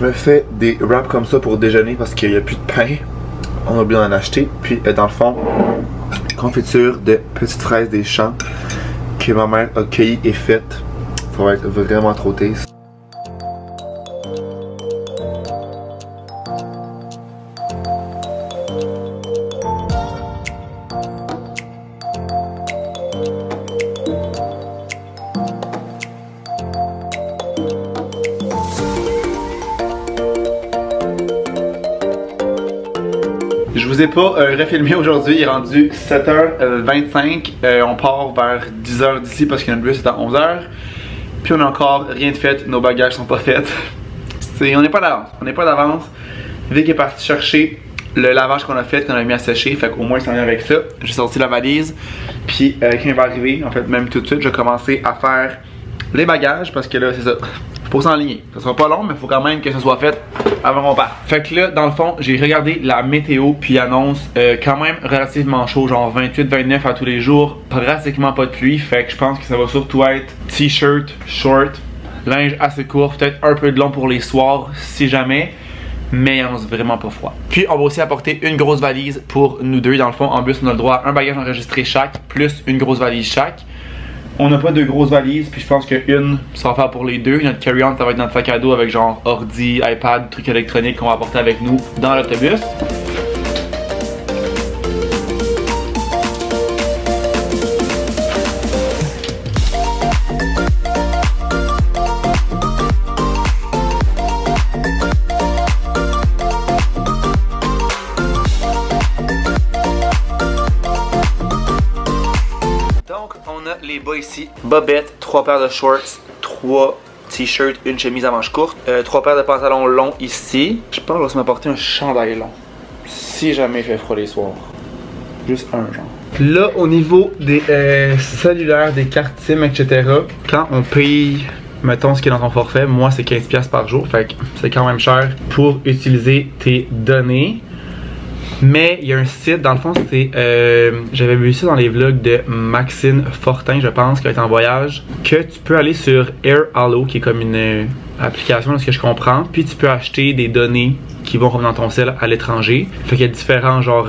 me fais des wraps comme ça pour déjeuner parce qu'il n'y a plus de pain. On a oublié d'en acheter. Puis dans le fond, confiture de petites fraises des champs que ma mère a cueillies et faites. Ça va être vraiment trop taste. Je vous ai pas refilmé aujourd'hui, il est rendu 7h25, on part vers 10h d'ici parce que notre bus est à 11h. Puis on a encore rien de fait, nos bagages sont pas faits. On n'est pas d'avance, Vic est parti chercher le lavage qu'on a fait, qu'on a mis à sécher, fait qu'au moins il s'en vient avec ça. J'ai sorti la valise, puis quand il va arriver, en fait même tout de suite, je vais commencer à faire les bagages parce que là c'est ça. Faut s'enligner. Ça sera pas long, mais il faut quand même que ça soit fait avant qu'on parte. Fait que là, dans le fond, j'ai regardé la météo puis annonce quand même relativement chaud, genre 28-29 à tous les jours. Pratiquement pas de pluie, fait que je pense que ça va surtout être t-shirt, short, linge assez court, peut-être un peu de long pour les soirs si jamais. Mais il annonce vraiment pas froid. Puis on va aussi apporter une grosse valise pour nous deux. Dans le fond, en bus, on a le droit à un bagage enregistré chaque, plus une grosse valise chaque. On n'a pas de grosses valises, puis je pense qu'une, ça va faire pour les deux. Notre carry-on, ça va être notre sac à dos avec genre ordi, iPad, trucs électroniques qu'on va apporter avec nous dans l'autobus. Les bas ici, bobette, 3 paires de shorts, 3 t-shirts, une chemise à manches courtes, 3 paires de pantalons longs ici. Je pense que je vais aussi m'apporter un chandail long si jamais il fait froid les soirs. Juste un genre. Là au niveau des cellulaires, des cartes SIM, etc. Quand on paye, mettons ce qui est dans ton forfait, moi c'est 15$ par jour, fait que c'est quand même cher pour utiliser tes données. Mais il y a un site, dans le fond, c'est j'avais vu ça dans les vlogs de Maxine Fortin, je pense, qui est en voyage, que tu peux aller sur AirHalo, qui est comme une application, de ce que je comprends, puis tu peux acheter des données qui vont revenir dans ton cell à l'étranger. Fait qu'il y a différents, genre,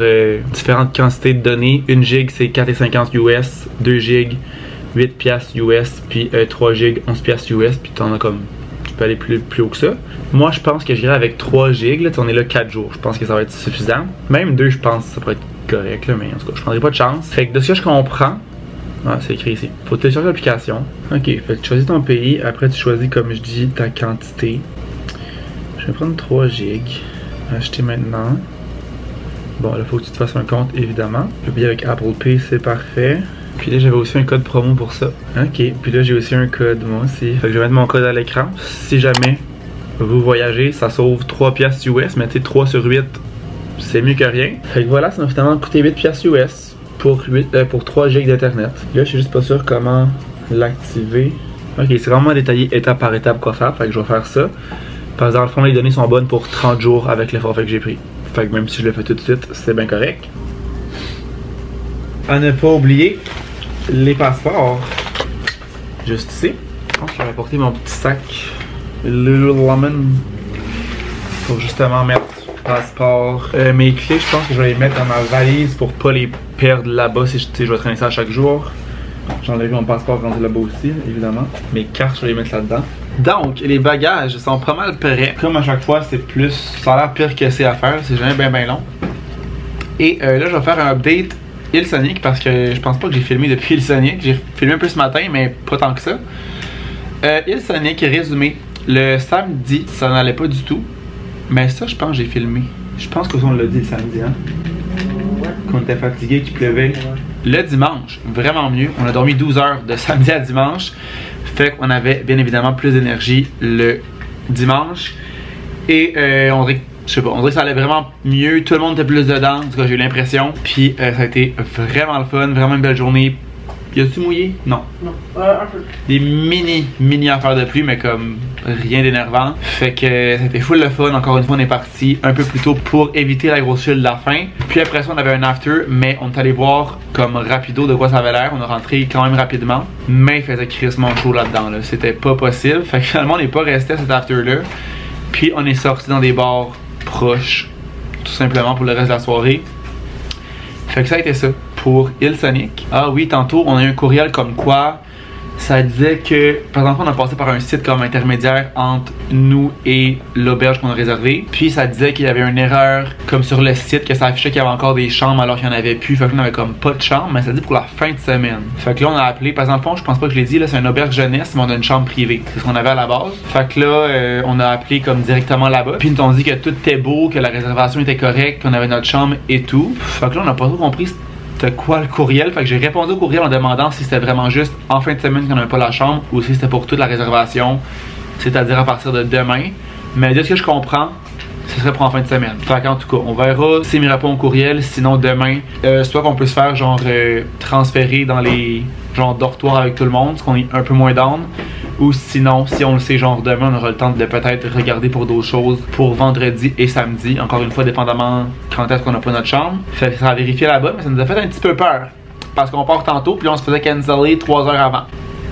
différentes quantités de données. 1 gig, c'est 4,50 US, 2 gig, 8$ US, puis 3 gig, 11$ US, puis t'en as comme... Tu peux aller plus haut que ça. Moi, je pense que j'irai avec 3 gigs. Là, on est là 4 jours. Je pense que ça va être suffisant. Même 2, je pense que ça pourrait être correct. Là, mais en tout cas, je prendrai pas de chance. Fait que de ce que je comprends, c'est écrit ici. Faut télécharger l'application. Ok, fait que tu choisis ton pays. Après, tu choisis, comme je dis, ta quantité. Je vais prendre 3 gigs. Acheter maintenant. Bon, là, faut que tu te fasses un compte, évidemment. Je vais payer avec Apple Pay, c'est parfait. Puis là, j'avais aussi un code promo pour ça. Ok, puis là, j'ai aussi un code, moi aussi. Fait que je vais mettre mon code à l'écran. Si jamais vous voyagez, ça sauve 3$ US. Mais tu sais, 3 sur 8, c'est mieux que rien. Fait que voilà, ça m'a finalement coûté 8$ US pour 3 gigs d'internet. Là, je suis juste pas sûr comment l'activer. Ok, c'est vraiment détaillé étape par étape quoi faire. Fait que je vais faire ça. Parce que dans le fond, les données sont bonnes pour 30 jours avec le forfait que j'ai pris. Fait que même si je le fais tout de suite, c'est bien correct. À ne pas oublier les passeports. Juste ici. Je pense que je vais apporter mon petit sac Lululemon pour justement mettre passeport. Mes clés, je pense que je vais les mettre dans ma valise pour pas les perdre là-bas si je vais traîner ça à chaque jour. J'enlève mon passeport rendu là-bas aussi, évidemment. Mes cartes, je vais les mettre là-dedans. Donc, les bagages sont pas mal prêts. Comme à chaque fois, c'est plus... Ça a l'air pire que c'est à faire. C'est jamais bien long. Et là, je vais faire un update Hillsonic parce que je pense pas que j'ai filmé depuis Hillsonic. J'ai filmé un peu ce matin, mais pas tant que ça. Hillsonic, résumé. Le samedi, ça n'allait pas du tout. Mais ça, je pense que j'ai filmé. Je pense qu'on l'a dit le samedi, hein? Qu'on était fatigué, qu'il pleuvait. Le dimanche, vraiment mieux. On a dormi 12 heures de samedi à dimanche. Fait qu'on avait bien évidemment plus d'énergie le dimanche. Et on dirait, je sais pas, on dirait que ça allait vraiment mieux. Tout le monde était plus dedans, en tout cas j'ai eu l'impression. Puis ça a été vraiment le fun, vraiment une belle journée. Y a-tu mouillé? Non. Non, un peu. Des mini affaires de pluie, mais comme rien d'énervant. Fait que c'était full le fun. Encore une fois, on est parti un peu plus tôt pour éviter la grosse file de la fin. Puis après ça, on avait un after, mais on est allé voir comme rapido de quoi ça avait l'air. On a rentré quand même rapidement, mais il faisait crissement chaud là-dedans. Là. C'était pas possible. Fait que finalement, on n'est pas resté à cet after-là. Puis on est sorti dans des bars proches, tout simplement pour le reste de la soirée. Fait que ça a été ça pour Hillsonic. Ah oui, tantôt on a eu un courriel comme quoi ça disait que, par exemple, on a passé par un site comme intermédiaire entre nous et l'auberge qu'on a réservé. Puis ça disait qu'il y avait une erreur comme sur le site, que ça affichait qu'il y avait encore des chambres alors qu'il n'y en avait plus. Fait que là, on avait comme pas de chambre, mais ça dit pour la fin de semaine. Fait que là, on a appelé, parce qu'en fond, je pense pas que je l'ai dit, là, c'est une auberge jeunesse, mais on a une chambre privée. C'est ce qu'on avait à la base. Fait que là, on a appelé comme directement là-bas. Puis ils nous ont dit que tout était beau, que la réservation était correcte, qu'on avait notre chambre et tout. Fait que là, on n'a pas trop compris c'était quoi le courriel. Fait que j'ai répondu au courriel en demandant si c'était vraiment juste en fin de semaine qu'on n'avait pas la chambre ou si c'était pour toute la réservation, c'est-à-dire à partir de demain. Mais de ce que je comprends, ce serait pour en fin de semaine. Fait qu'en tout cas, on verra s'il me répond au courriel. Sinon demain, soit qu'on peut se faire genre transférer dans les genre dortoirs avec tout le monde, parce qu'on est un peu moins down. Ou sinon, si on le sait, genre demain, on aura le temps de peut-être regarder pour d'autres choses pour vendredi et samedi. Encore une fois, dépendamment quand est-ce qu'on n'a pas notre chambre. Fait que ça a vérifié là-bas, mais ça nous a fait un petit peu peur. Parce qu'on part tantôt, puis on se faisait canceller 3 heures avant.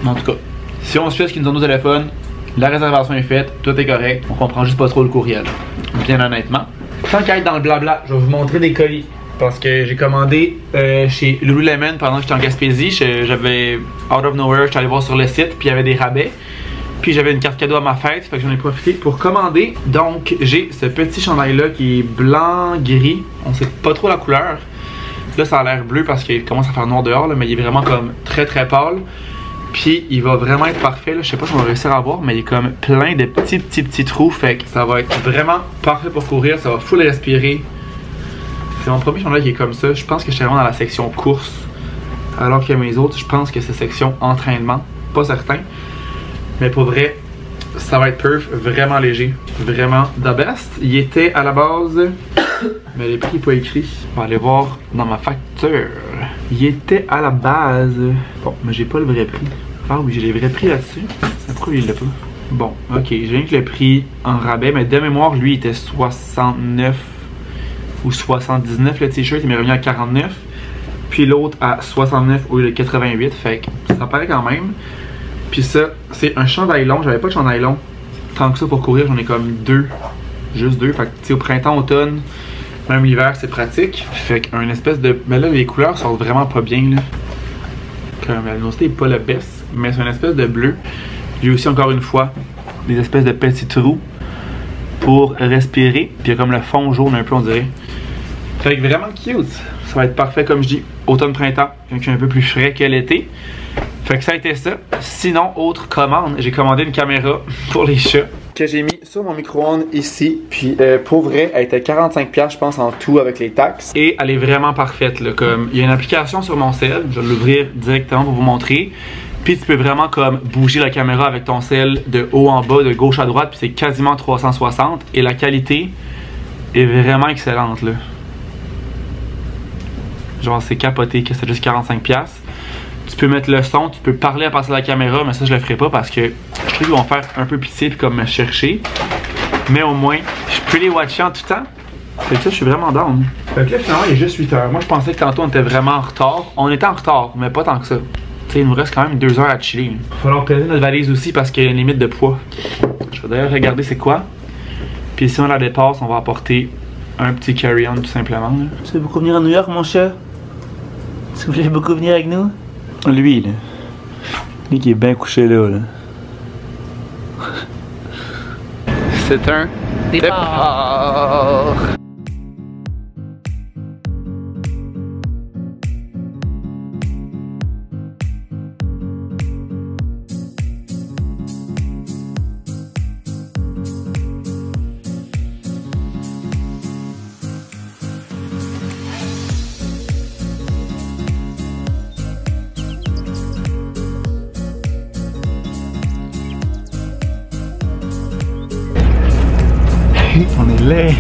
En tout cas, si on suit ce qu'ils nous ont au téléphone, la réservation est faite, tout est correct. On comprend juste pas trop le courriel. Bien honnêtement. Tant qu'à être dans le blabla, je vais vous montrer des colis. Parce que j'ai commandé chez Lululemon pendant que j'étais en Gaspésie. J'avais out of nowhere, j'étais allé voir sur le site, puis il y avait des rabais. Puis j'avais une carte cadeau à ma fête, fait que j'en ai profité pour commander. Donc j'ai ce petit chandail là qui est blanc-gris. On sait pas trop la couleur. Là ça a l'air bleu parce qu'il commence à faire noir dehors, là, mais il est vraiment comme très pâle. Puis il va vraiment être parfait, là. Je sais pas si on va réussir à voir, mais il est comme plein de petits trous. Fait que ça va être vraiment parfait pour courir, ça va full respirer. C'est mon premier chandail qui est comme ça. Je pense que je suis vraiment dans la section course. Alors que mes autres, je pense que c'est section entraînement. Pas certain. Mais pour vrai, ça va être perf. Vraiment léger. Vraiment the best. Il était à la base... mais les prix n'est pas écrit. On va aller voir dans ma facture. Il était à la base... Bon, mais j'ai pas le vrai prix. Ah oui, j'ai les vrais prix là-dessus. Pourquoi il l'a pas? Bon, ok. J'ai rien que le prix en rabais. Mais de mémoire, lui, il était 69 ou 79 le t-shirt, il m'est revenu à 49. Puis l'autre à 69 au lieu de 88. Fait que ça paraît quand même. Puis ça, c'est un chandail long. J'avais pas de chandail long tant que ça pour courir. J'en ai comme deux. Juste deux. Fait que tu sais, au printemps, automne, même l'hiver, c'est pratique. Fait qu'un espèce de. Mais là, les couleurs sortent vraiment pas bien. Là. Comme la luminosité est pas le best. Mais c'est une espèce de bleu. J'ai aussi encore une fois des espèces de petits trous pour respirer. Puis il y a comme le fond jaune un peu, on dirait. Fait que vraiment cute. Ça va être parfait comme je dis, automne-printemps, quand c'est un peu plus frais que l'été. Fait que ça a été ça. Sinon, autre commande, j'ai commandé une caméra pour les chats que j'ai mis sur mon micro-ondes ici. Puis pour vrai, elle était 45$ je pense en tout avec les taxes. Et elle est vraiment parfaite là, comme il y a une application sur mon cell, je vais l'ouvrir directement pour vous montrer. Puis tu peux vraiment comme bouger la caméra avec ton cell de haut en bas, de gauche à droite, puis c'est quasiment 360 et la qualité est vraiment excellente là. Genre c'est capoté que c'est juste 45$. Tu peux mettre le son, tu peux parler à partir de la caméra, mais ça je le ferai pas parce que je trouve qu'ils vont faire un peu pitié puis comme me chercher. Mais au moins, je peux les watcher en tout temps. Fait que ça, je suis vraiment down. Fait que là finalement il est juste 8h. Moi je pensais que tantôt on était vraiment en retard. On était en retard, mais pas tant que ça. Tu sais, il nous reste quand même 2 heures à chiller. Il va falloir peser notre valise aussi parce qu'il y a une limite de poids. Je vais d'ailleurs regarder c'est quoi. Puis si on la dépasse, on va apporter un petit carry-on tout simplement. Là. Tu veux beaucoup venir à New York, mon chat? Tu voulais beaucoup venir avec nous? Lui, là. Lui qui est bien couché là. C'est un départ. On est laid.